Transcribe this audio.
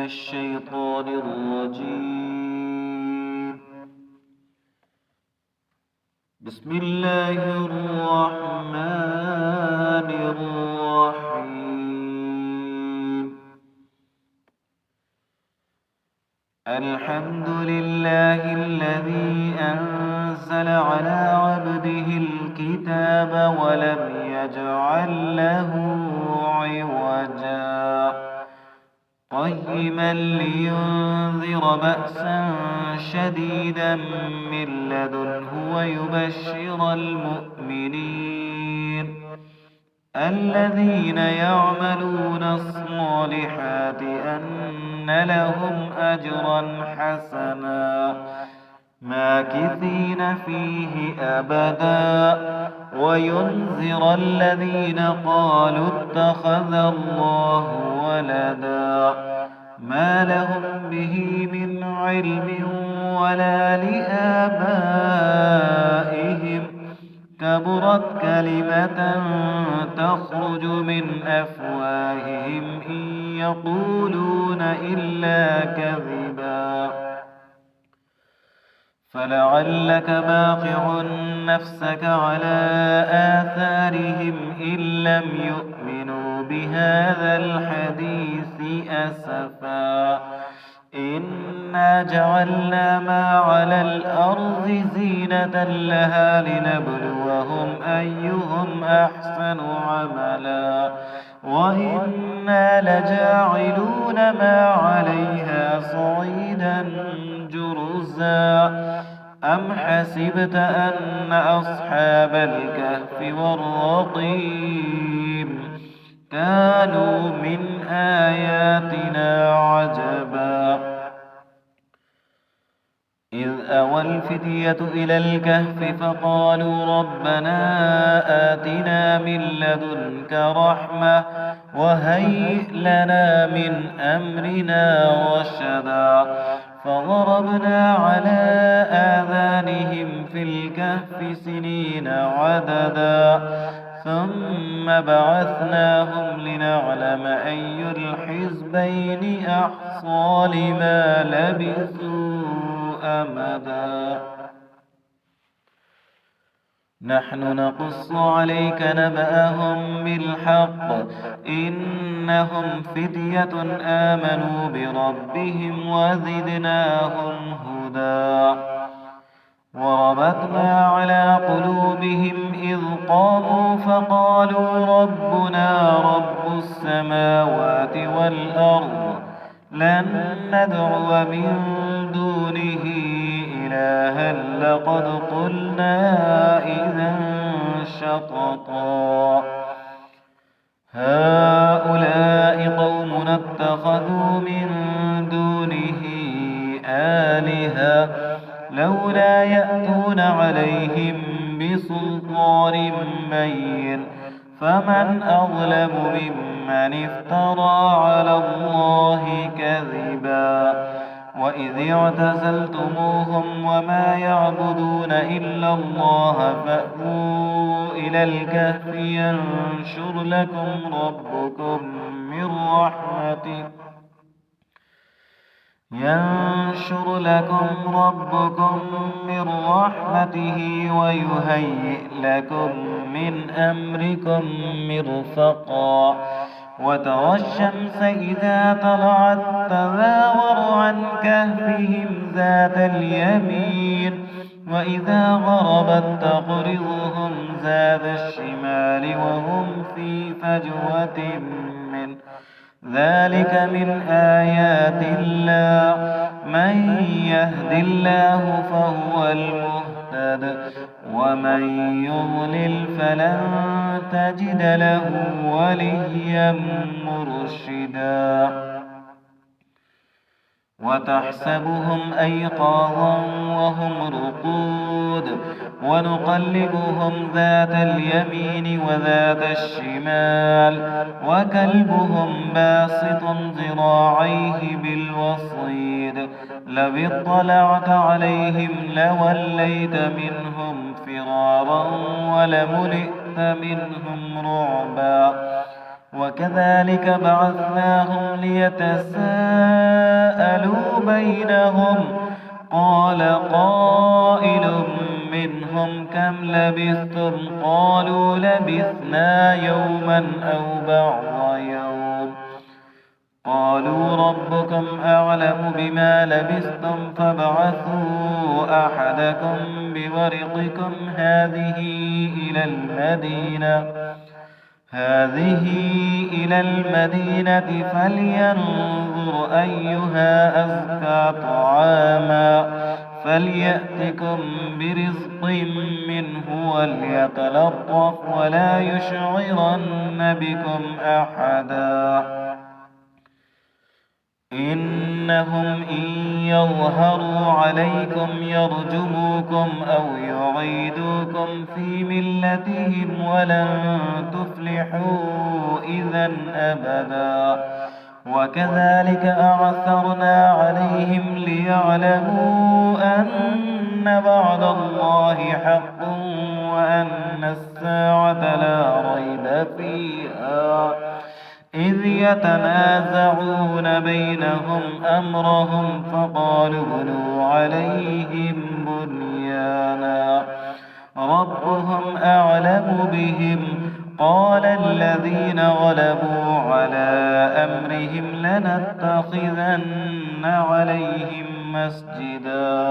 الشيطان الرجيم. بسم الله الرحمن الرحيم. الحمد لله الذي أنزل على عبده الكتاب ولم يجعل له عوجا قيما لينذر بأسا شديدا من لدنه ويبشر المؤمنين الذين يعملون الصالحات أن لهم أجرا حسنا ماكثين فيه أبدا وينذر الذين قالوا اتخذ الله ولدا ما لهم به من علم ولا لآبائهم كبرت كلمة تخرج من أفواههم إن يقولون إلا كذبا فلعلك باقع نفسك على آثارهم إن لم يؤمنوا بهذا الحديث أسفا إنا جعلنا ما على الأرض زينة لها لنبلوهم أيهم أحسن عملا وإنا لجاعلون ما عليها صعيدا جرزا أم حسبت أن أصحاب الكهف والرقيم كانوا من آياتنا عجبا إذ أوى الفتية إلى الكهف فقالوا ربنا آتنا من لدنك رحمة وهيئ لنا من أمرنا رشدا فضربنا على آذانهم في الكهف سنين عددا ثم بعثناهم لنعلم أي الحزبين أحصى لما لبثوا أمدا نحن نقص عليك نبأهم بالحق إنهم فتية آمنوا بربهم وزدناهم هدى وربطنا على قلوبهم إذ قاموا فقالوا ربنا رب السماوات والأرض لن ندعو من دونه إلها لقد قلنا إذا شططا هؤلاء قومنا اتخذوا من دونه آلهة لولا يأتون عليهم بسلطان بين فمن أظلم ممن افترى على الله كذبا وإذ اعتزلتموهم وما يعبدون إلا الله فأووا إلى الكهف ينشر لكم ربكم من رحمته ويهيئ لكم من أمركم مرفقا وترى الشمس إذا طلعت تزاور عن كهفهم ذات اليمين وإذا غربت تقرضهم ذات الشمال وهم في فجوة منه ذلك من آيات الله من يهد الله فهو المهتد ومن يضلل فلن تجد له وليا مرشدا وتحسبهم أيقاظا وهم رقود ونقلبهم ذات اليمين وذات الشمال وكلبهم باسط ذراعيه بالوصيد لو اطلعت عليهم لوليت منهم فرارا ولملئت منهم رعبا وكذلك بعثناهم ليتساءلوا بينهم قال قائل منهم كم لبثتم قالوا لبثنا يوما أو بعض يوم قالوا ربكم أعلم بما لبثتم فابعثوا أحدكم بورقكم هذه إلى المدينة فلينظر أيها أزكى طعاما فليأتكم برزق منه وليتلطف ولا يشعرن بكم أحدا إنهم إن يظهروا عليكم يرجموكم أو يعيدوكم في ملتهم ولن تفلحوا إذا أبدا وكذلك أعثرنا عليهم ليعلموا أن وعد الله حق وأن الساعة لا ريب فيها إذ يتنازعون بينهم أمرهم فقالوا ابنوا عليهم بنيانا ربهم أعلم بهم قال الذين غلبوا على أمرهم لنتخذن عليهم مسجدا